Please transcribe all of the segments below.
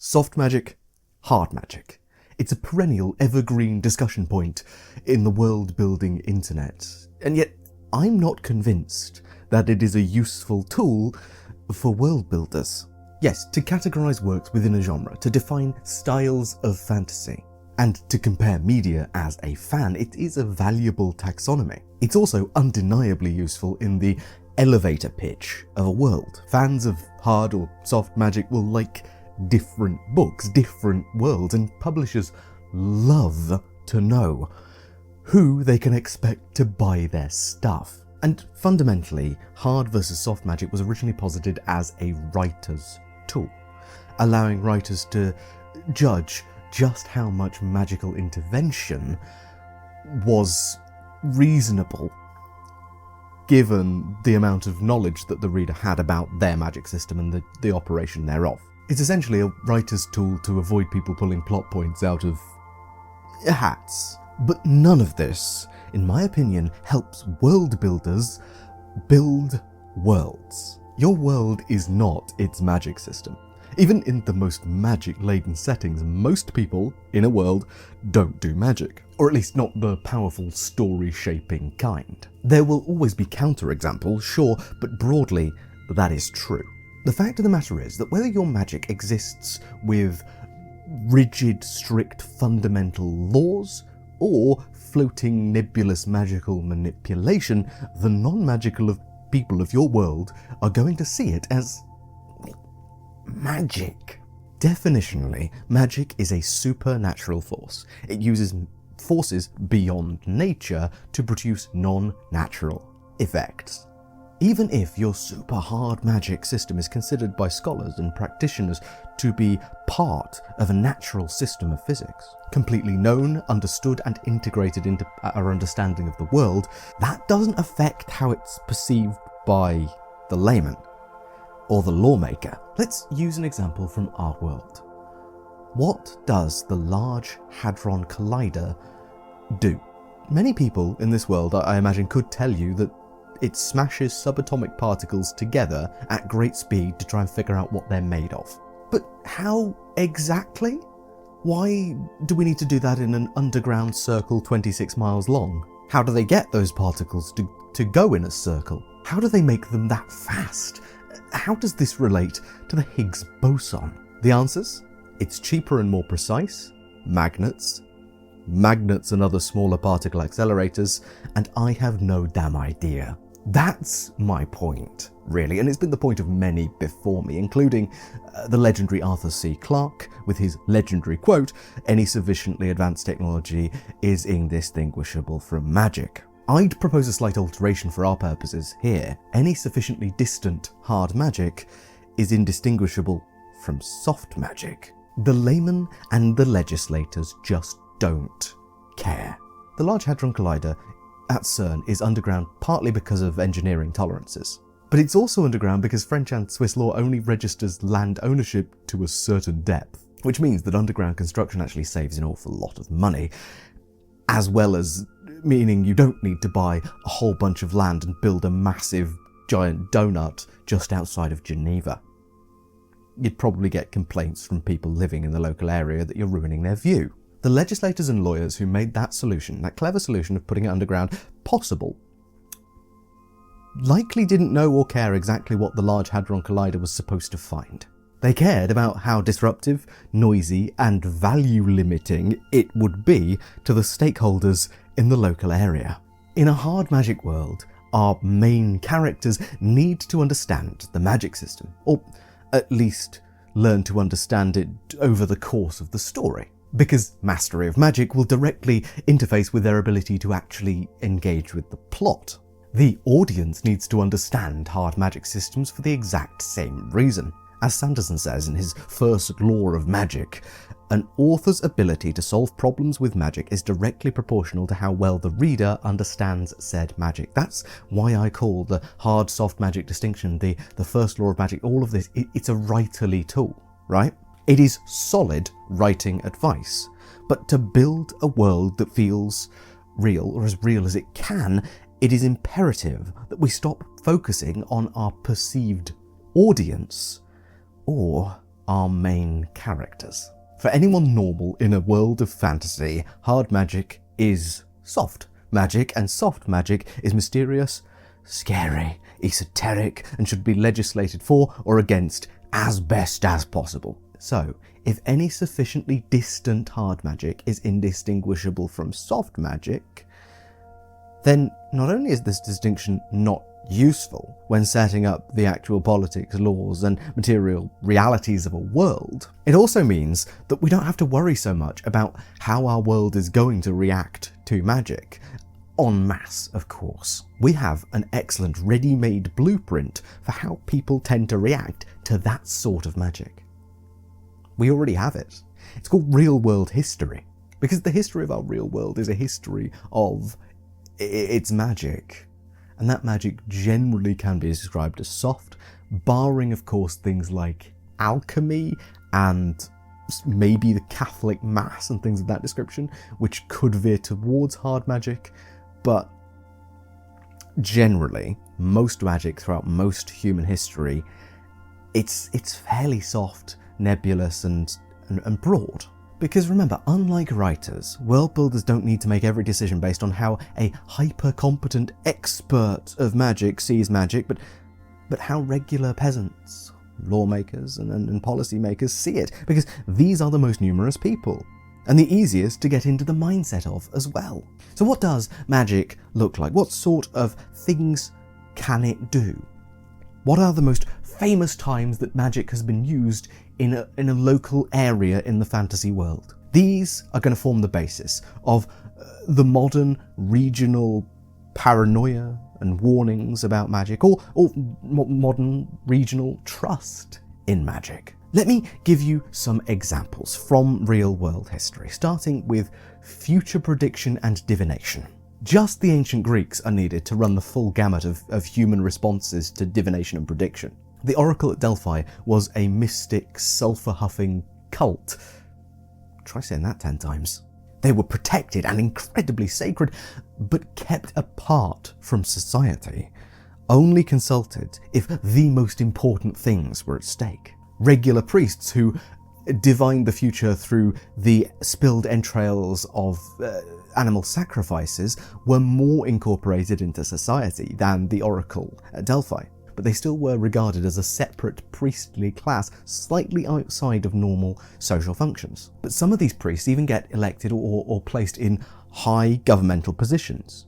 Soft magic, hard magic. It's a perennial, evergreen discussion point in the world-building internet. And yet, I'm not convinced that it is a useful tool for world builders. Yes, to categorize works within a genre, to define styles of fantasy, and to compare media as a fan, it is a valuable taxonomy. It's also undeniably useful in the elevator pitch of a world. Fans of hard or soft magic will like different books, different worlds, and publishers love to know who they can expect to buy their stuff. And fundamentally, hard versus soft magic was originally posited as a writer's tool, allowing writers to judge just how much magical intervention was reasonable given the amount of knowledge that the reader had about their magic system and the operation thereof. It's essentially a writer's tool to avoid people pulling plot points out of hats. But none of this, in my opinion, helps world builders build worlds. Your world is not its magic system. Even in the most magic-laden settings, most people in a world don't do magic, or at least not the powerful story-shaping kind. There will always be counterexamples, sure, but broadly, that is true. The fact of the matter is that whether your magic exists with rigid, strict, fundamental laws, or floating, nebulous magical manipulation, the non-magical people of your world are going to see it as magic. Definitionally, magic is a supernatural force. It uses forces beyond nature to produce non-natural effects. Even if your super hard magic system is considered by scholars and practitioners to be part of a natural system of physics, completely known, understood, and integrated into our understanding of the world, that doesn't affect how it's perceived by the layman or the lawmaker. Let's use an example from our world. What does the Large Hadron Collider do? Many people in this world, I imagine, could tell you that it smashes subatomic particles together at great speed to try and figure out what they're made of. But how exactly? Why do we need to do that in an underground circle 26 miles long? How do they get those particles to go in a circle? How do they make them that fast? How does this relate to the Higgs boson? The answers? It's cheaper and more precise, magnets and other smaller particle accelerators, and I have no damn idea. That's my point, really, and it's been the point of many before me, including the legendary Arthur C. Clarke, with his legendary quote, "Any sufficiently advanced technology is indistinguishable from magic." I'd propose a slight alteration for our purposes here. Any sufficiently distant hard magic is indistinguishable from soft magic. The laymen and the legislators just don't care. The Large Hadron Collider at CERN is underground partly because of engineering tolerances. But it's also underground because French and Swiss law only registers land ownership to a certain depth, which means that underground construction actually saves an awful lot of money, as well as meaning you don't need to buy a whole bunch of land and build a massive giant donut just outside of Geneva. You'd probably get complaints from people living in the local area that you're ruining their view. The legislators and lawyers who made that solution, that clever solution of putting it underground, possible, likely didn't know or care exactly what the Large Hadron Collider was supposed to find. They cared about how disruptive, noisy, and value-limiting it would be to the stakeholders in the local area. In a hard magic world, our main characters need to understand the magic system, or at least learn to understand it over the course of the story, because mastery of magic will directly interface with their ability to actually engage with the plot. The audience needs to understand hard magic systems for the exact same reason. As Sanderson says in his first law of magic, an author's ability to solve problems with magic is directly proportional to how well the reader understands said magic. That's why I call the hard-soft magic distinction the first law of magic. All of this, it's a writerly tool, right? It is solid writing advice, but to build a world that feels real, or as real as it can, it is imperative that we stop focusing on our perceived audience or our main characters. For anyone normal in a world of fantasy, hard magic is soft magic, and soft magic is mysterious, scary, esoteric, and should be legislated for or against as best as possible. So, if any sufficiently distant hard magic is indistinguishable from soft magic, then not only is this distinction not useful when setting up the actual politics, laws, and material realities of a world, it also means that we don't have to worry so much about how our world is going to react to magic. En masse, of course. We have an excellent ready-made blueprint for how people tend to react to that sort of magic. We already have it. It's called real-world history, because the history of our real world is a history of its magic. And that magic generally can be described as soft, barring, of course, things like alchemy and maybe the Catholic Mass and things of that description, which could veer towards hard magic. But generally, most magic throughout most human history, it's fairly soft, nebulous, and broad. Because remember, unlike writers, world builders don't need to make every decision based on how a hyper-competent expert of magic sees magic, but how regular peasants, lawmakers, and policymakers see it, because these are the most numerous people, and the easiest to get into the mindset of as well. So what does magic look like? What sort of things can it do? What are the most famous times that magic has been used in a local area in the fantasy world? These are going to form the basis of the modern regional paranoia and warnings about magic, or modern regional trust in magic. Let me give you some examples from real-world history, starting with future prediction and divination. Just the ancient Greeks are needed to run the full gamut of human responses to divination and prediction. The Oracle at Delphi was a mystic, sulfur-huffing cult. Try saying that 10 times. They were protected and incredibly sacred, but kept apart from society. Only consulted if the most important things were at stake. Regular priests who divined the future through the spilled entrails of animal sacrifices were more incorporated into society than the Oracle at Delphi. But they still were regarded as a separate priestly class, slightly outside of normal social functions. But some of these priests even get elected or placed in high governmental positions.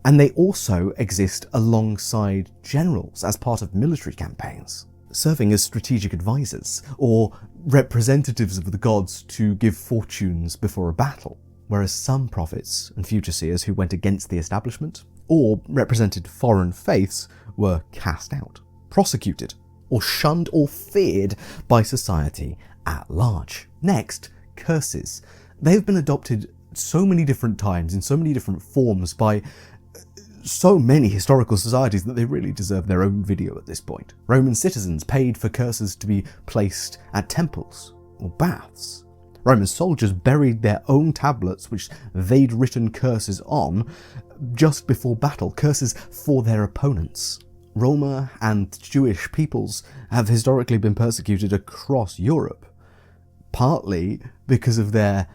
And they also exist alongside generals as part of military campaigns, serving as strategic advisors or representatives of the gods to give fortunes before a battle. Whereas some prophets and future seers who went against the establishment or represented foreign faiths were cast out, prosecuted, or shunned or feared by society at large. Next, curses. They've been adopted so many different times in so many different forms by so many historical societies that they really deserve their own video at this point. Roman citizens paid for curses to be placed at temples or baths. Roman soldiers buried their own tablets which they'd written curses on just before battle, curses for their opponents. Roma and Jewish peoples have historically been persecuted across Europe, partly because of their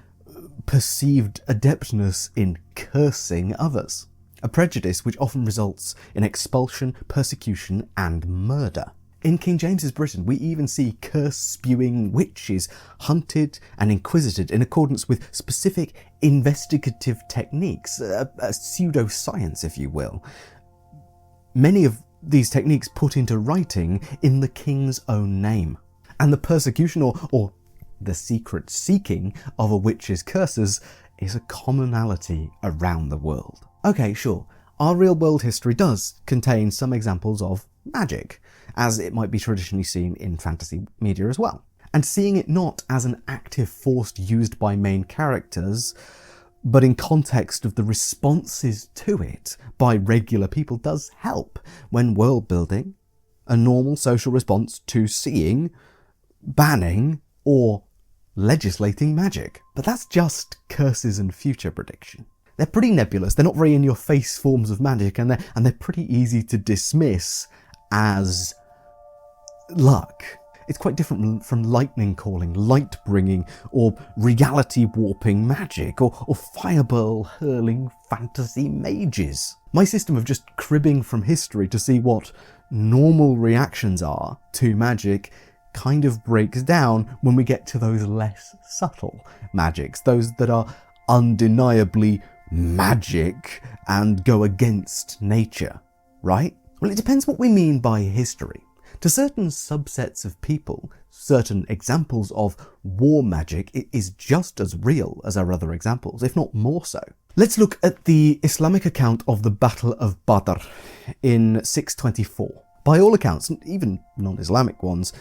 perceived adeptness in cursing others, a prejudice which often results in expulsion, persecution, and murder. In King James's Britain, we even see curse-spewing witches hunted and inquisited in accordance with specific investigative techniques, a pseudoscience, if you will. Many of these techniques put into writing in the king's own name. And the persecution or the secret seeking of a witch's curses is a commonality around the world. Okay, sure, our real-world history does contain some examples of magic, as it might be traditionally seen in fantasy media as well. And seeing it not as an active force used by main characters, but in context of the responses to it by regular people does help when world building, a normal social response to seeing, banning, or legislating magic. But that's just curses and future prediction. They're pretty nebulous, they're not very in-your-face forms of magic, and they're pretty easy to dismiss as luck. It's quite different from lightning calling, light bringing, or reality warping magic, or fireball hurling fantasy mages. My system of just cribbing from history to see what normal reactions are to magic kind of breaks down when we get to those less subtle magics, those that are undeniably magic and go against nature, right? Well, it depends what we mean by history. To certain subsets of people, certain examples of war magic is just as real as our other examples, if not more so. Let's look at the Islamic account of the Battle of Badr in 624. By all accounts, even non-Islamic ones,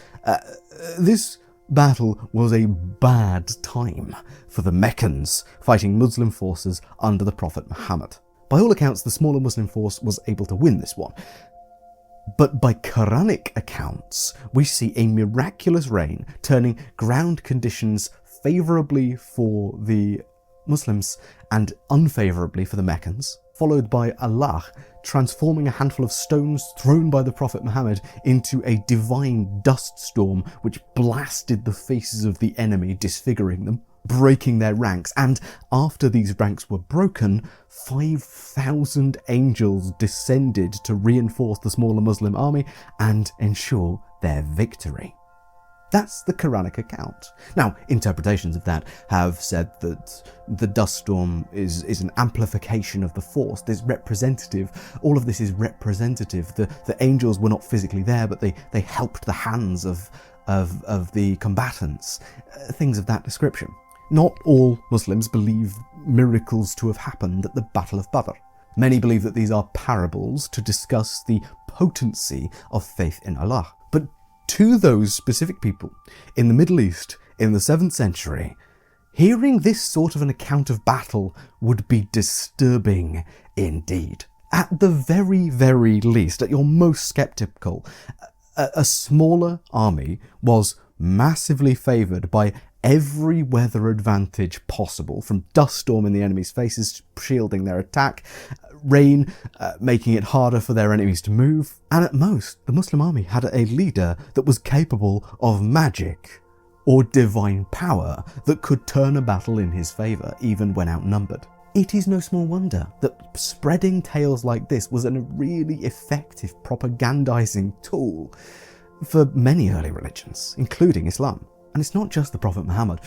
this battle was a bad time for the Meccans fighting Muslim forces under the Prophet Muhammad. By all accounts, the smaller Muslim force was able to win this one. But by Quranic accounts, we see a miraculous rain turning ground conditions favourably for the Muslims and unfavourably for the Meccans, followed by Allah transforming a handful of stones thrown by the Prophet Muhammad into a divine dust storm which blasted the faces of the enemy, disfiguring them, breaking their ranks, and after these ranks were broken, 5,000 angels descended to reinforce the smaller Muslim army and ensure their victory. That's the Quranic account. Now, interpretations of that have said that the dust storm is an amplification of the force. There's representative. All of this is representative. The angels were not physically there, but they helped the hands of the combatants. Things of that description. Not all Muslims believe miracles to have happened at the Battle of Badr. Many believe that these are parables to discuss the potency of faith in Allah. But to those specific people in the Middle East in the 7th century, hearing this sort of an account of battle would be disturbing indeed. At the very, very least, at your most skeptical, a smaller army was massively favoured by every weather advantage possible, from dust storm in the enemy's faces, shielding their attack, rain making it harder for their enemies to move, and at most, the Muslim army had a leader that was capable of magic or divine power that could turn a battle in his favour, even when outnumbered. It is no small wonder that spreading tales like this was a really effective propagandizing tool for many early religions, including Islam. And it's not just the Prophet Muhammad.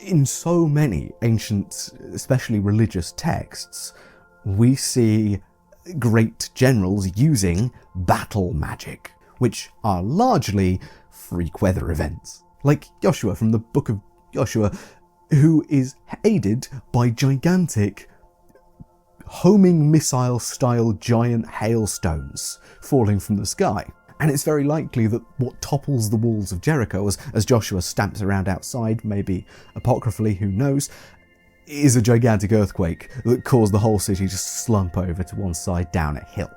In so many ancient, especially religious texts, we see great generals using battle magic, which are largely freak weather events. Like Joshua from the book of Joshua, who is aided by gigantic homing missile-style giant hailstones falling from the sky. And it's very likely that what topples the walls of Jericho as Joshua stamps around outside, maybe apocryphally, who knows, is a gigantic earthquake that caused the whole city to slump over to one side down a hill,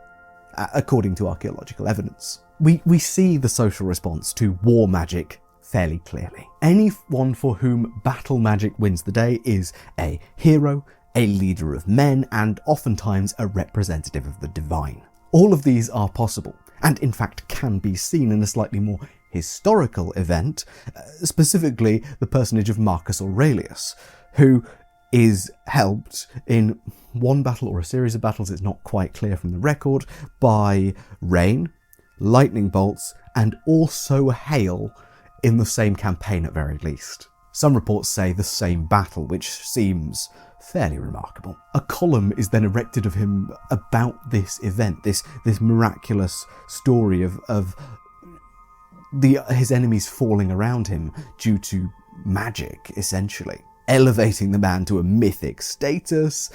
according to archaeological evidence. We see the social response to war magic fairly clearly. Anyone for whom battle magic wins the day is a hero, a leader of men, and oftentimes a representative of the divine. All of these are possible, and in fact can be seen in a slightly more historical event, specifically the personage of Marcus Aurelius, who is helped in one battle or a series of battles, it's not quite clear from the record, by rain, lightning bolts, and also hail in the same campaign at very least. Some reports say the same battle, which seems fairly remarkable. A column is then erected of him about this event, this miraculous story of his enemies falling around him due to magic, essentially, elevating the man to a mythic status,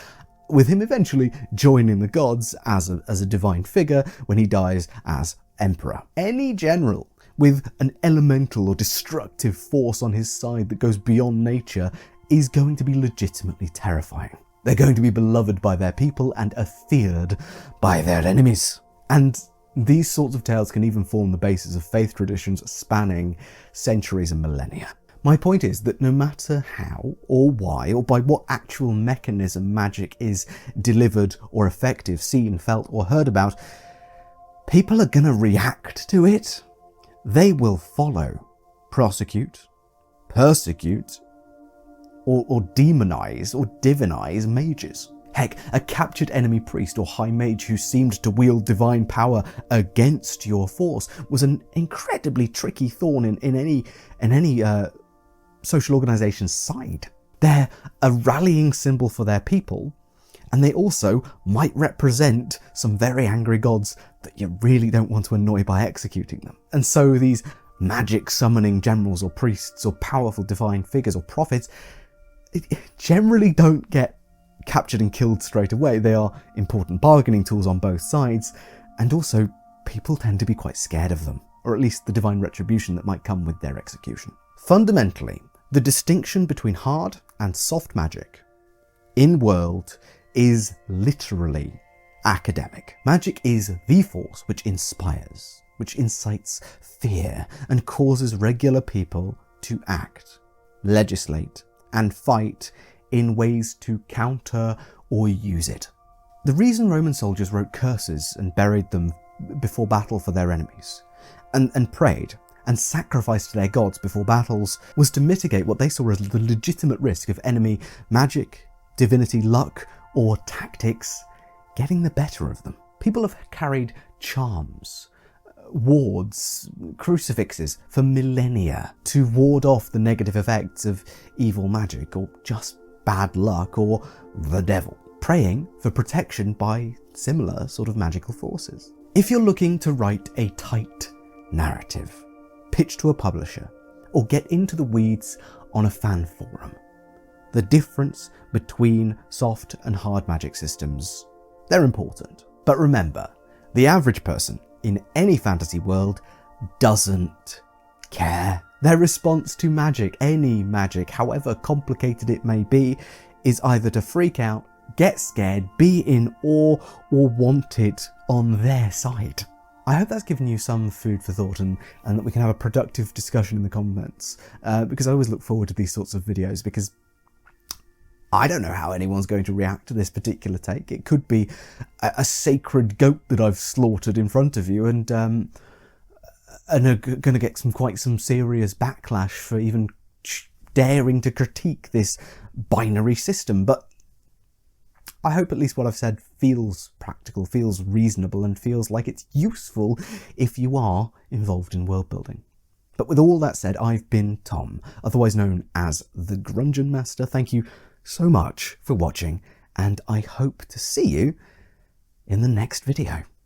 with him eventually joining the gods as a divine figure when he dies as emperor. Any general with an elemental or destructive force on his side that goes beyond nature is going to be legitimately terrifying. They're going to be beloved by their people and are feared by their enemies. And these sorts of tales can even form the basis of faith traditions spanning centuries and millennia. My point is that no matter how or why or by what actual mechanism magic is delivered or effective, seen, felt or heard about, people are going to react to it. they will follow, prosecute, persecute, or demonize or divinize mages. Heck, a captured enemy priest or high mage who seemed to wield divine power against your force was an incredibly tricky thorn in any social organization's side. They're a rallying symbol for their people, and they also might represent some very angry gods that you really don't want to annoy by executing them. And so these magic summoning generals or priests or powerful divine figures or prophets generally don't get captured and killed straight away. They are important bargaining tools on both sides, and also people tend to be quite scared of them, or at least the divine retribution that might come with their execution. Fundamentally, the distinction between hard and soft magic in world is literally academic. Magic is the force which inspires, which incites fear and causes regular people to act, legislate, and fight in ways to counter or use it. The reason Roman soldiers wrote curses and buried them before battle for their enemies, and prayed and sacrificed to their gods before battles, was to mitigate what they saw as the legitimate risk of enemy magic, divinity, luck, or tactics getting the better of them. People have carried charms, wards, crucifixes for millennia to ward off the negative effects of evil magic or just bad luck or the devil, praying for protection by similar sort of magical forces. If you're looking to write a tight narrative, pitch to a publisher, or get into the weeds on a fan forum, the difference between soft and hard magic systems, they're important. But remember, the average person in any fantasy world doesn't care. Their response to magic, any magic, however complicated it may be, is either to freak out, get scared, be in awe, or want it on their side. I hope that's given you some food for thought and that we can have a productive discussion in the comments, because I always look forward to these sorts of videos, because I don't know how anyone's going to react to this particular take. It could be a sacred goat that I've slaughtered in front of you and are going to get quite some serious backlash for even daring to critique this binary system. But I hope at least what I've said feels practical, feels reasonable, and feels like it's useful if you are involved in world building. But with all that said, I've been Tom, otherwise known as the Grungeonmaster. Thank you so much for watching, and I hope to see you in the next video.